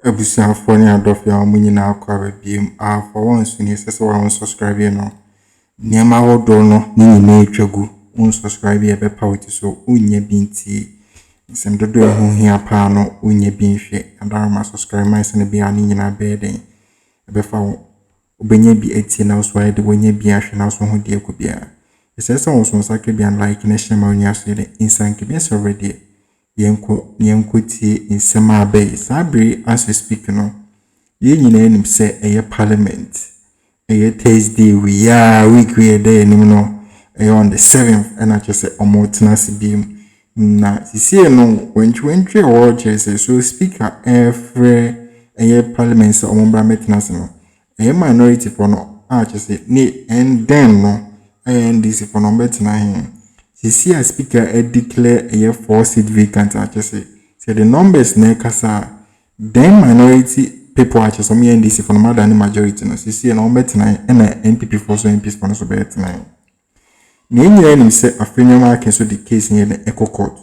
Abusuafo ne adɔfo a wɔn nyinaa akɔ abɛbiem Alpha OneTV ni sɛ wɔn subscribe no nneɛma ahodoɔ no ne nyinaa atwa gu wɔn subscribe ɛbɛpa wo ti so wonnya bi ntie nsɛm dodoɔ a ɛho hia paa no wonnya bi nhwɛ adaroma subscribe man sɛ ne bia ne nyinaa bɛyɛ den ɛbɛfa wo wobɛnya bi atie na so ayɛ de wonya bi ahwɛ na so ho deɛ kɔ biara ɛsɛ sɛ wɔn so nsaka bi an like na hyɛ ma onyaa so yɛ insanke bi sɛ already yenko tie nsɛm a bɛyɛ saa bere as we speak no yɛn nyinaa nim sɛ ɛyɛ parliament ɛyɛ Thursday week we ɛda anim no ɛyɛ on the 7th ɛna kyerɛ sɛ ɔmo tena ase biem na sisie no wantwe wɔ kyerɛ sɛ so speaker ɛfrɛ ɛyɛ parliament sɛ ɔmo bra mɛtena ase no ɛyɛ minority for no a kyerɛ sɛ ne ɛndɛn no ɛyɛ NDC for no bɛtena he Kesi as speaker declare a 4-seat vacant actually. So the numbers na kasa then minority people actually some NDC for more than the majority no Kesi na obetina and NPP for so MPs for no so betina. Nyanya nim say afenyama can so the case near the Echo Court.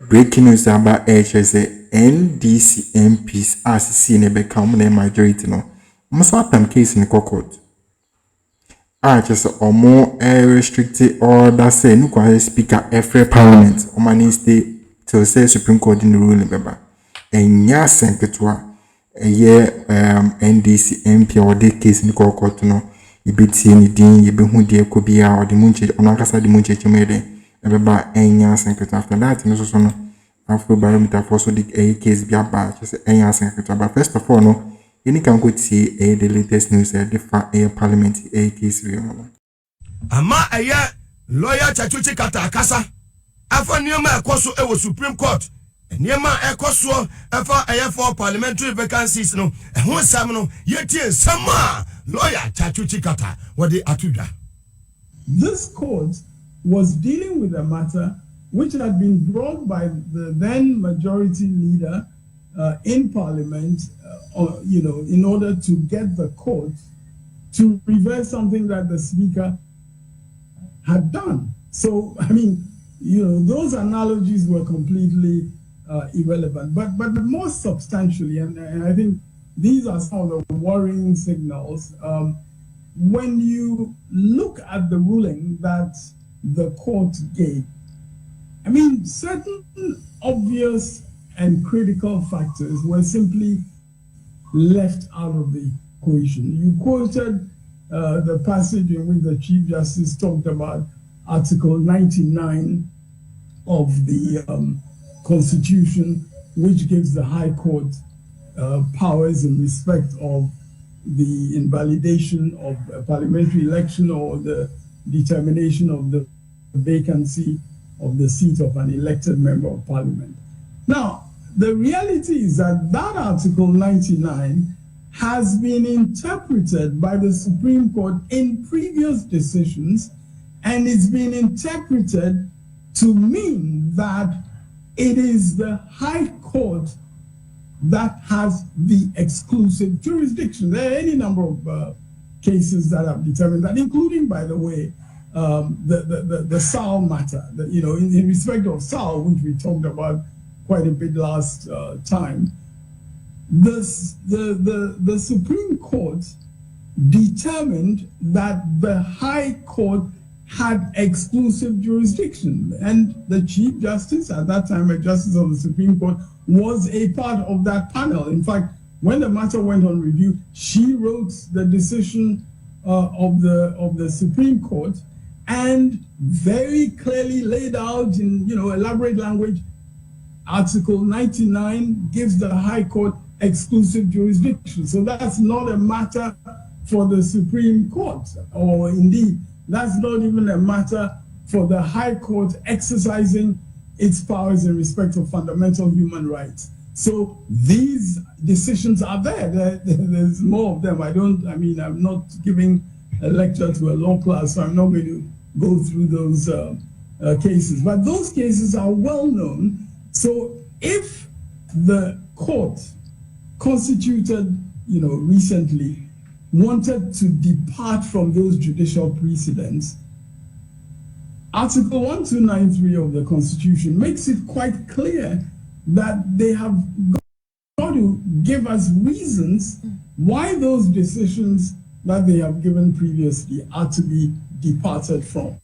Breaking news about say NDC MPs as Kesi na become the majority no. Must atam case in the court. Just or more restricted order say no kwa speaker every parliament or mani stay till say Supreme Court in the ruling member and ya senketwa a year NDC MP or the case in the court no you be seeing the din you be who dear could be or the munche on akasa the munche made ebeba enya senketwa after that no so no Afrobarometer for so the case be about just enya senketwa but first of all no you can go see the latest news the Parliament Kesi0n. Ama lawyer Chachuchi Kata Akasa. Afa niema ekoso ewo Supreme Court. Niema ekoso afa for parliamentary vacancies no. Ehun sam no yetie sama lawyer Chachuchi Kata what the atuda. This court was dealing with a matter which had been brought by the then majority leader in Parliament, in order to get the court to reverse something that the Speaker had done. So, I mean, those analogies were completely irrelevant. But more substantially, and I think these are some of the worrying signals, when you look at the ruling that the court gave, I mean, certain obvious and critical factors were simply left out of the equation. You quoted the passage in which the Chief Justice talked about Article 99 of the Constitution, which gives the High Court powers in respect of the invalidation of a parliamentary election or the determination of the vacancy of the seat of an elected member of Parliament. Now, the reality is that Article 99 has been interpreted by the Supreme Court in previous decisions, and it's been interpreted to mean that it is the High Court that has the exclusive jurisdiction. There are any number of cases that have determined that, including, by the way, the Sal matter. In respect of Sal, which we talked about quite a bit last time, the Supreme Court determined that the High Court had exclusive jurisdiction, and the Chief Justice, at that time a Justice of the Supreme Court, was a part of that panel. In fact, when the matter went on review, she wrote the decision of the Supreme Court and very clearly laid out in elaborate language, Article 99 gives the High Court exclusive jurisdiction. So that's not a matter for the Supreme Court, or indeed, that's not even a matter for the High Court exercising its powers in respect of fundamental human rights. So these decisions are there. There's more of them. I'm not giving a lecture to a law class, so I'm not going to go through those cases. But those cases are well known. So if the court constituted, recently wanted to depart from those judicial precedents, Article 1293 of the Constitution makes it quite clear that they have got to give us reasons why those decisions that they have given previously are to be departed from.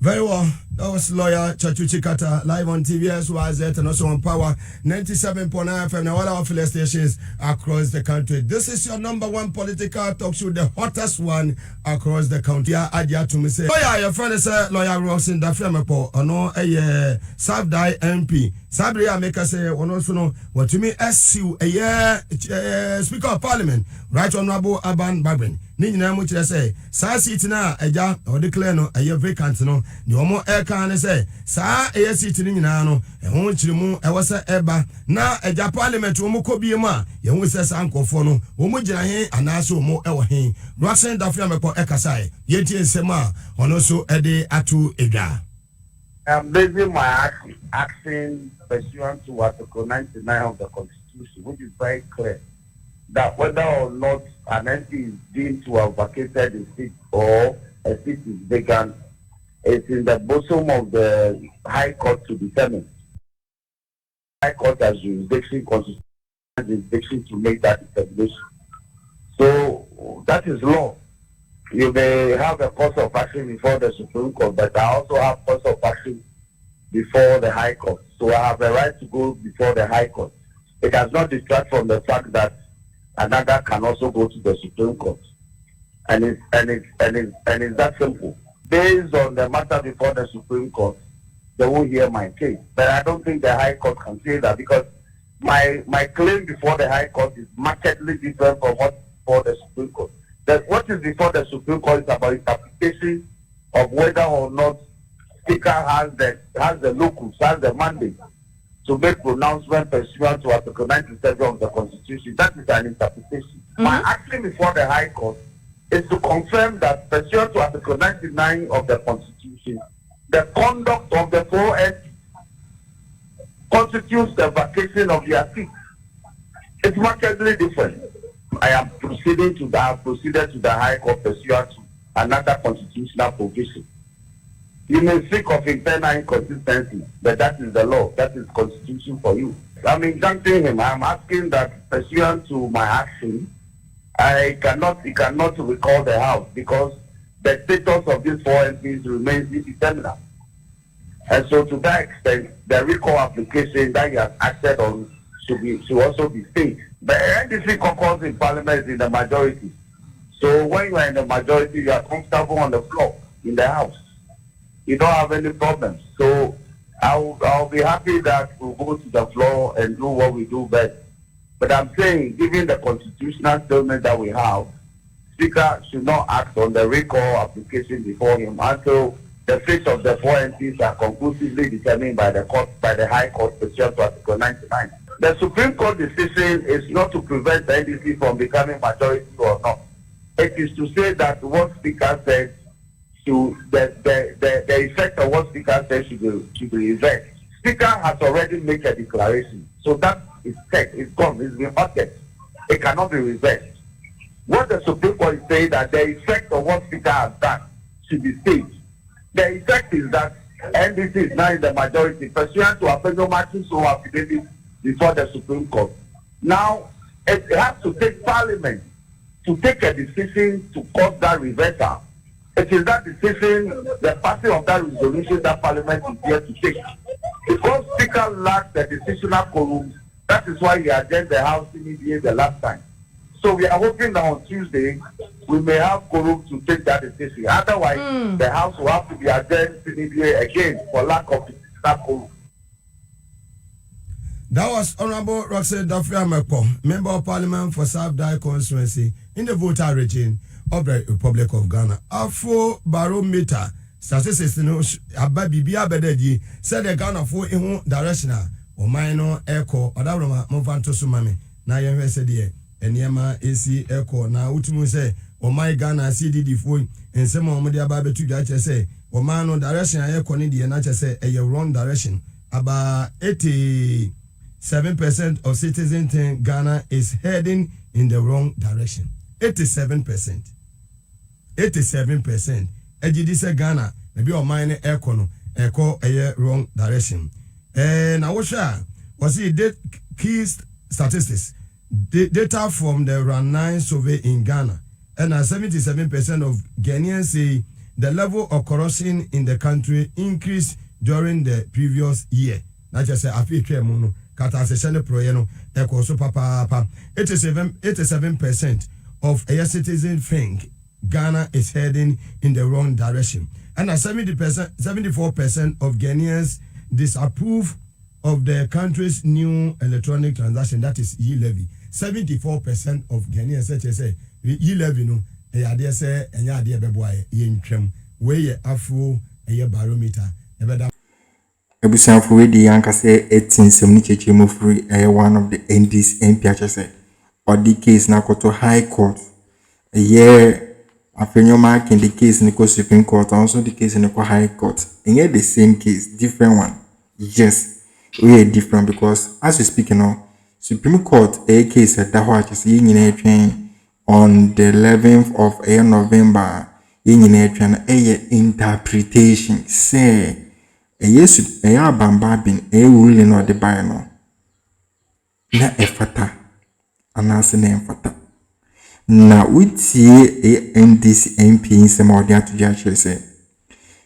Very well. That was lawyer Chachuchi Kata live on TV as well as and also on Power 97.9 FM and all our affiliate stations across the country. This is your number one political talk show, the hottest one across the country. Adia to me say, lawyer, your friend is lawyer Rosin Dafiamepo, or no, a Sabdai MP. Sabria make us say, one also know what to me SU, a year Speaker of Parliament, Right Honorable Aban Babin. Ni nyina mu kire say saa seat na eja o declare no eye vacant no ni omo e kan say saa eye seat ni nyina no e ho kire mu e wose eba na eja parliament omo kobie mu a ye hu say saa nkofo no omo gina he anase omo e wo he Russian Dafia meko e kasai ye tie nsem a ono so e de atu edwa. I'm basing my action pursuant to Article 99 of the Constitution, which is very clear that whether or not an MP is deemed to have vacated a seat or a seat is vacant, it's in the bosom of the High Court to determine. High Court has jurisdiction, constitutional jurisdiction to make that determination. So that is law. You may have a course of action before the Supreme Court, but I also have course of action before the High Court. So I have a right to go before the High Court. It does not distract from the fact that another can also go to the Supreme Court, and it's that simple. Based on the matter before the Supreme Court, they will hear my case. But I don't think the High Court can say that, because my claim before the High Court is markedly different from what before the Supreme Court. That what is before the Supreme Court is about interpretation of whether or not Speaker has the locus, has the mandate to make pronouncement pursuant to Article 97 of the Constitution. That is an interpretation. My action before the High Court is to confirm that pursuant to Article 99 of the Constitution, the conduct of the 4 entities constitutes the vacation of their seat. It's markedly different. I am proceeded to the High Court pursuant to another constitutional provision. You may speak of internal inconsistency, but that is the law. That is constitution for you. I'm injuncting him. I'm asking that pursuant to my action, he cannot recall the House, because the status of these 4 MPs remains indeterminate. And so to that extent, the recall application that he has acted on should also be stayed. The NDC caucus in Parliament is in the majority. So when you are in the majority, you are comfortable on the floor in the House. You don't have any problems. So I'll be happy that we'll go to the floor and do what we do best. But I'm saying, given the constitutional statement that we have, Speaker should not act on the recall application before him until the fate of the 4 MPs are conclusively determined by the High Court pursuant to Article 99. The Supreme Court decision is not to prevent the NDC from becoming majority or not. It is to say that what Speaker said, the effect of what Speaker said should be reversed. Speaker has already made a declaration, so that is set, it's gone, it's been uttered. It cannot be reversed. What the Supreme Court is saying, that the effect of what Speaker has done should be staged. The effect is that NDC is now in the majority, pursuant to a pendream so affidavit before the Supreme Court. Now, it has to take Parliament to take a decision to cause that reversal. It is that decision, the passing of that resolution, that Parliament is here to take. Because Speaker lacked the decisional quorum, that is why he adjourned the House immediately the last time. So we are hoping that on Tuesday, we may have quorum to take that decision. Otherwise, the House will have to be adjourned immediately again for lack of decisional quorum. That was Honorable Roxanne Dafiamepo, Member of Parliament for South Dye constituency in the voter region of the Republic of Ghana. Afrobarometer statistics Ababibia Bededi said the Ghana for in directional or minor echo or Daroma Movanto Sumami. Na yɛhwɛ sɛ deɛ ɛnneɛma esi ɛkɔ na wotumu sɛ ɔman Ghana CDD phone nsɛm a ɔmo de aba betu dwa kyerɛ sɛ ɔman no direction a ɛkɔ ne deɛ na kyerɛ sɛ ɛyɛ wrong direction. About 87% of citizens in Ghana is heading in the wrong direction. 87%. Ejidi sɛ Ghana maybe ɔman ne ɛkɔ no ɛkɔ ɛyɛ wrong direction. Na wohwɛ a wɔsi date statistics. Data from the Round 9 survey in Ghana, and 77% of Ghanaians say the level of corruption in the country increased during the previous year. Not just say Africa mono, kata se proyeno, eko so papa. 87% of a citizen think Ghana is heading in the wrong direction, and 74% of Ghanaians disapprove of the country's new electronic transaction, that is e-levy. 74% of Ghanaians say e-levy no e ade say enya ade beboaye ye ntwam we ye Afrobarometer ebeda ebusanfo we di yanka say ዔtìnsɛm chechemu free one of the NDC MP say or the case na koto High Court afenyo mark in the case in the Supreme Court, also the case in the High Court. And yet the same case, different one. Yes, we are different because as we speak now, Supreme Court a case at the White is on the 11th of November. A interpretation say a yes a bambabin a ruling or the biano. Na efata anase fata. Na utie NDC MP nsema odi atudi akyere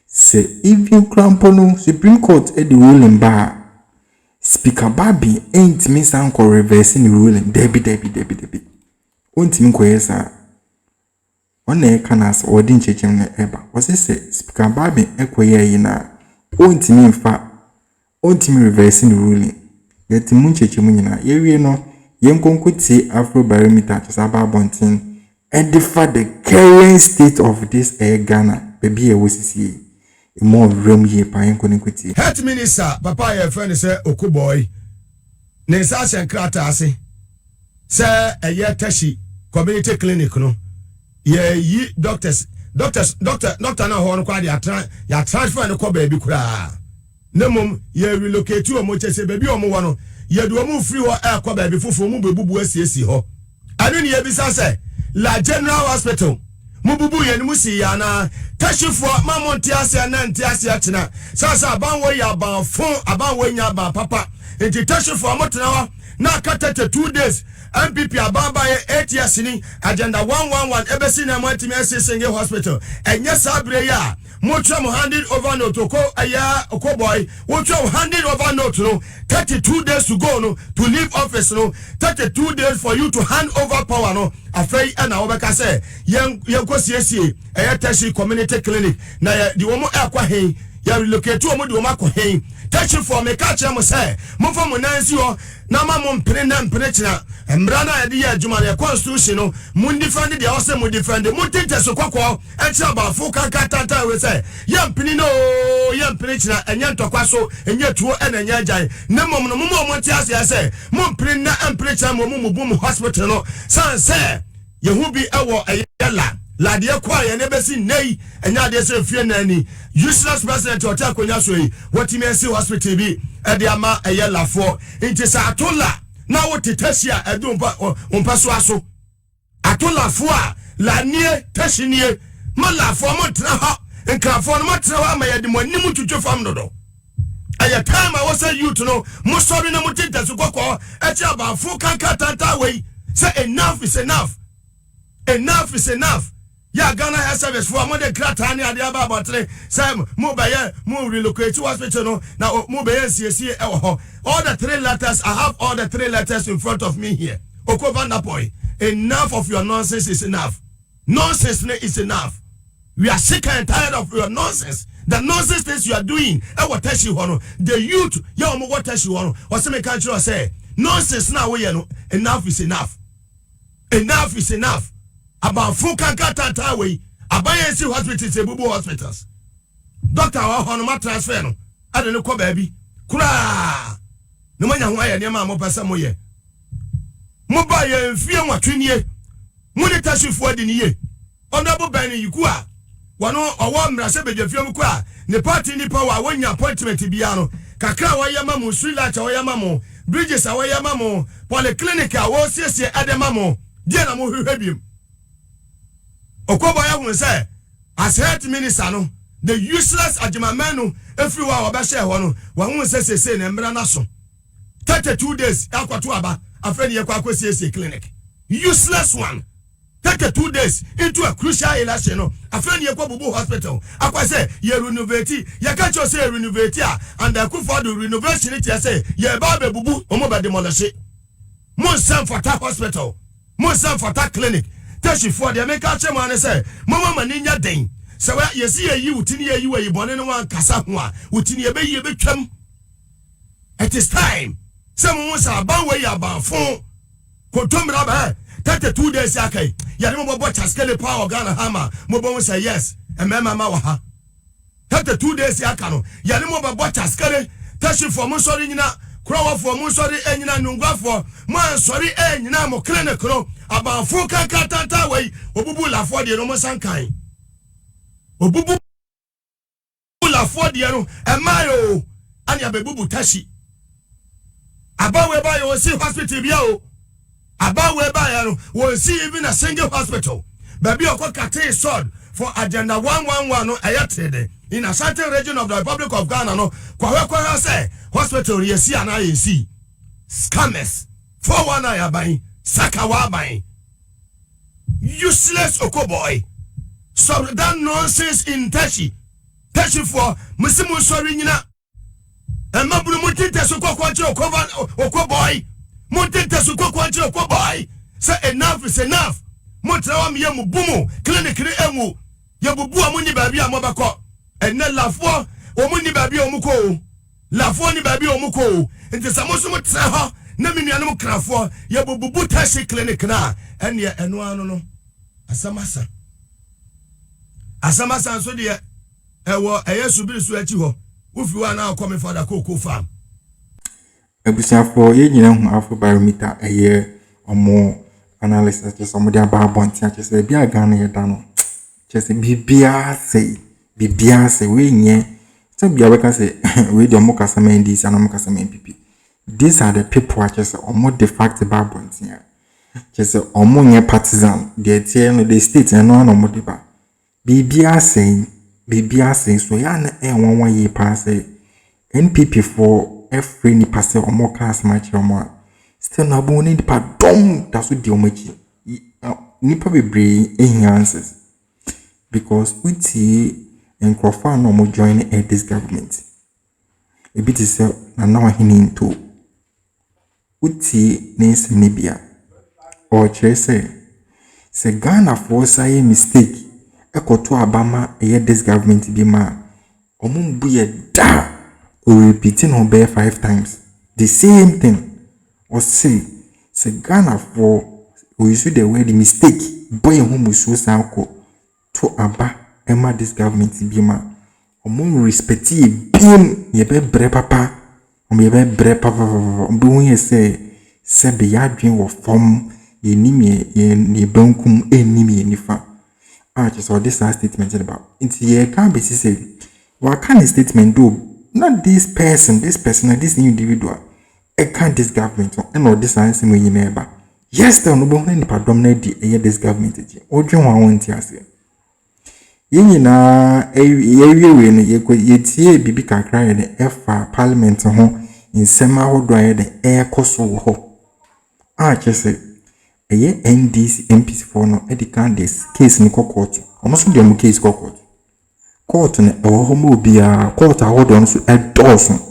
say even crampono Supreme Court the ruling ba Speaker Babi ain't miss uncle reversing the ruling debi ontimi koyesa ona e kana as odin chechem na eba was say Speaker Babi ekoye yi na ontimi mfa ontimi reversing the ruling yet mun chechem nyina yewie no yenkonkuti Afrobarometer to Sababontin edify the current state of this Ghana baby e wosisi e more room ye pa yenkonkuti health minister papa your friend say Okuboy ne sa senkrata ase say eye tashi community clinic no ye yi doctor na ho no kwa ya transfer no ko baby kura nemum ye relocate o mo chese baby o mo wono ye do mu free ho kwa baby fofo mu bebubu asiesi ho anu ne ye bisa say la general hospital mu bubu ye mu si ya na tashifo mamonti ase na nti ase achina sasa abanwo ya abanfo abanwo nya aban papa enti tashifo amotena na katete 2 days NPP ababa ye 8 years ni agenda 111 ebesi na mwatimi asesenge hospital enye sabre ya mucho mo handed over note ko aya Okuboy mucho handed over note no 32 days to go no to leave office no 32 days for you to hand over power no afei na obeka say yen kosiesie aya tashi community clinic na di wo mo akwa hen ya relocate wo mo di wo makwa hen tashi for me catch am say mo fo mo nansi ho na ma mo mpene na mpene kina emra na yede ya adwuma na constitution no mo defend the house mo defend mo tete so kwakwa e tira ba fu kan katata we say ya mpene no ya mpene kina enya ntokwa so enya tuo e na enya ajan na mo no mo ti ase ya say mo mpene na mpene kina mo bu mo hospital no san say yehu bi ewo eyela la de kwa ye ne besi nei enya de se fie na ni useless president hotel konya so yi watimi esi hospital bi e de ama eyela fo nti sa atola na wote tasia edumpa umpa so aso atola fo a la nie tashinie mala fo mo tra ha nkrafo no mo tra ha ma ye de mo nim twetwe fam dodo aya time I was say you to know mo sorry na mo tinta so kokko e ti aba fo kan katata we say enough is enough is enough. Ya Ghana Health Service for more than Kratani and the about Sam Mobile, move relocate to hospital no now mobile CSC all the 3 letters. I have all the 3 letters in front of me here. Okobanda boy, enough of your nonsense is enough. Nonsense is enough. We are sick and tired of your nonsense. The nonsense things you are doing. What test you want? The youth, what test you want? Or some country say nonsense now we know enough is enough. Enough is enough. About full kankata way, abayensi hospital se bubu hospitals. Doctor wa honoma transfer no. Ade no ko baby. Kura. No manya ho aye niam mo pesa mo ye. Mo ba ye mfie nwatwenie. Mo ne tashifo adi ni ye. Honorable Benny Yukua. Wano owo mrase bedwafie mu kwa. Ne party ni power wonya appointment bia no. Kakra wa yama mo Srilacha wa yama mo. Bridges wa yama mo. Polyclinic a wo siesie adema mo. Die na mo hwehwebiem. Okuboy won say as health minister no the useless adjumamenu everywhere obehye ho no won say na mbra na so 32 days akwato aba afraid you kwa CSA clinic. Useless one. 32 days into a crucial election. Afraid you kwa bubu hospital. Akwa say ye renovate. You can't just say renovate and I could for the renovation it say ye babe bubu omo ba demolish it. Monsam for that hospital. Monsam for that clinic. Tashi for the American chairman and say, Mama Maninya Dane. So you see a you, Tinia, you are born in one Casahua, Utinia Bay, you become. It is time. Someone was about way about phone. Kotum Rabba, 32 days, Yake. Yamu watch a skelly power Ghana hammer. Mobo say yes, and Mama Mawaha. 32 days, Yakano. Yamu watch a skelly. Tashi for Mussolina. Crow for Musori and Nunga for Man sorry and Namo clinic about Fuka Katata way, Obubu la for the Romosankai. Obubu la for the and Mayo and Yabebu Tashi. About whereby you will see hospital bio. About whereby you will see even a single hospital. Baby Okokate sword for agenda 111 ayatede in a certain region of the Republic of Ghana no kwa say hospital yesi ana yesi scammers 419 abai sakawa abai useless okoboy. So that nonsense in Täsi for musimu sorry nyina and mabulu mutinte so kwakwache okoboy mutinte so kwakwache okoboy. Say enough is enough. Motrawa miye mubumu clinic re emu ye bubu amuni baby amobako enne lafo omuni baby omuko lafo ni baby omuko nti samoso motra ho na menuanom krafo ye bubu Täsi clinic na enne eno anu no asamasa so de ewo eyesubiri so achi ho ufi wa na akome father koko farm Ebusiafo ye nyina hu Afrobarometer eye omo analysis just somebody about bontia just say bia Ghana ye da no just bibia say we nye so bia we can say we the omo kasa NDC and omo kasa NPP. These are the people just omo de fact about bontia just omo nye partisan the tie no the state no na omo de ba bibia say so ya na won ye pa say NPP for every ni pass omo cast match omo still na bo ni pa dom that's what the omachi nipa bebre enhances because uti encrofa no mo join this government a bit is na now hini into uti nese nibia or say Ghana for say mistake ekoto abama this government bi ma omumbu ye da or repeating on 5 times the same thing. Or say Ghana for we use the word mistake boy whom we so sanko to aba emma this government be ma omo respective beam ye be bre papa ye be bre papa be won say be ya dwen wo form ye nim ye bankum enim ye nifa just all this statement about it ye can be say what kind of statement do not this person this individual I can't this government and all this answer me neighbor. Yes, there no bon ni pardon na di this government ji. Odwen wa won ti ase. Ye nyina ye no ye tie bibi kakra ye de efa parliament ho nsema hodo ye de ekoso ho. Chese eye NDC MPs for no edikan this case ni court. Omoso dem case court. Court ne ho mo bia court ahodo no so edoso.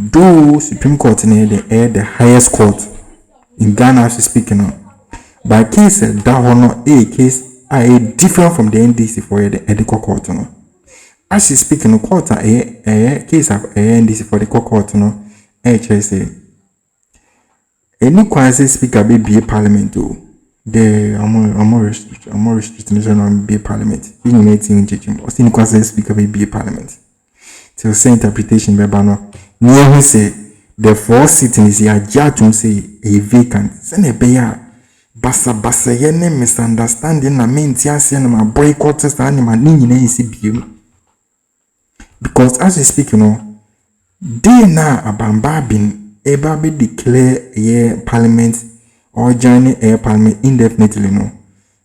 Though Supreme Court the highest court in Ghana as speaking on. By case that one a case different from the NDC for the edical court no. As is speaking on court a case of NDC for the court no HSA. Any quasi speaker be parliament too. The more restriction on be parliament. In meeting or any quasi speaker be parliament. Till say interpretation by Bano. Near say the 4 sittings ya judge say a vacant. Send a bear basa yene misunderstanding na maintias and my boycotters and my nini. Because as we speak, they now abambabin eba be declare a parliament or joining a parliament indefinitely no.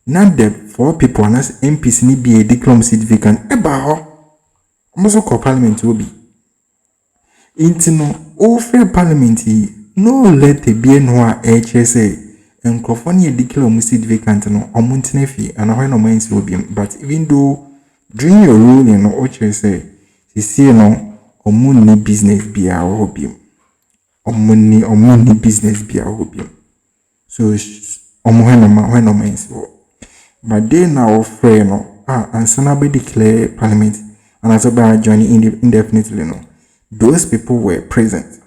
Not the 4 people and as MPs ni be a declare seat vacant eba ho. Almost call parliament will be. Intino, all fair parliament no let a be no HSA and Crofoni declare seat vacant no or Montenefi and I no minds will be. But even though during your ruling or HSA, you see no or money business be our hobby. Or money business be our hobby. So when no minds will. But they now afraid no and Sanabe declare Parliament and as about joining indefinitely no. Those people were present.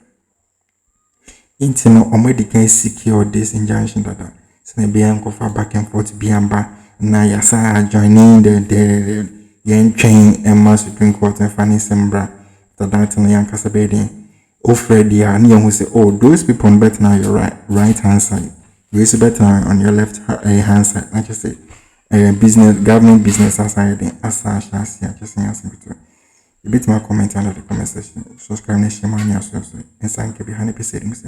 Intino already can secure this injunction that so be for back and forth biamba na yasa joining the yen chain and Supreme Court and Fanny Sembra that na yan kasabedi offer dia ni who say oh those people on better now your right hand side you is better on your left hand side I just say business government business society as such as ya just say a bit more comment under the comment section subscribe and share my news and thank you behind the proceedings.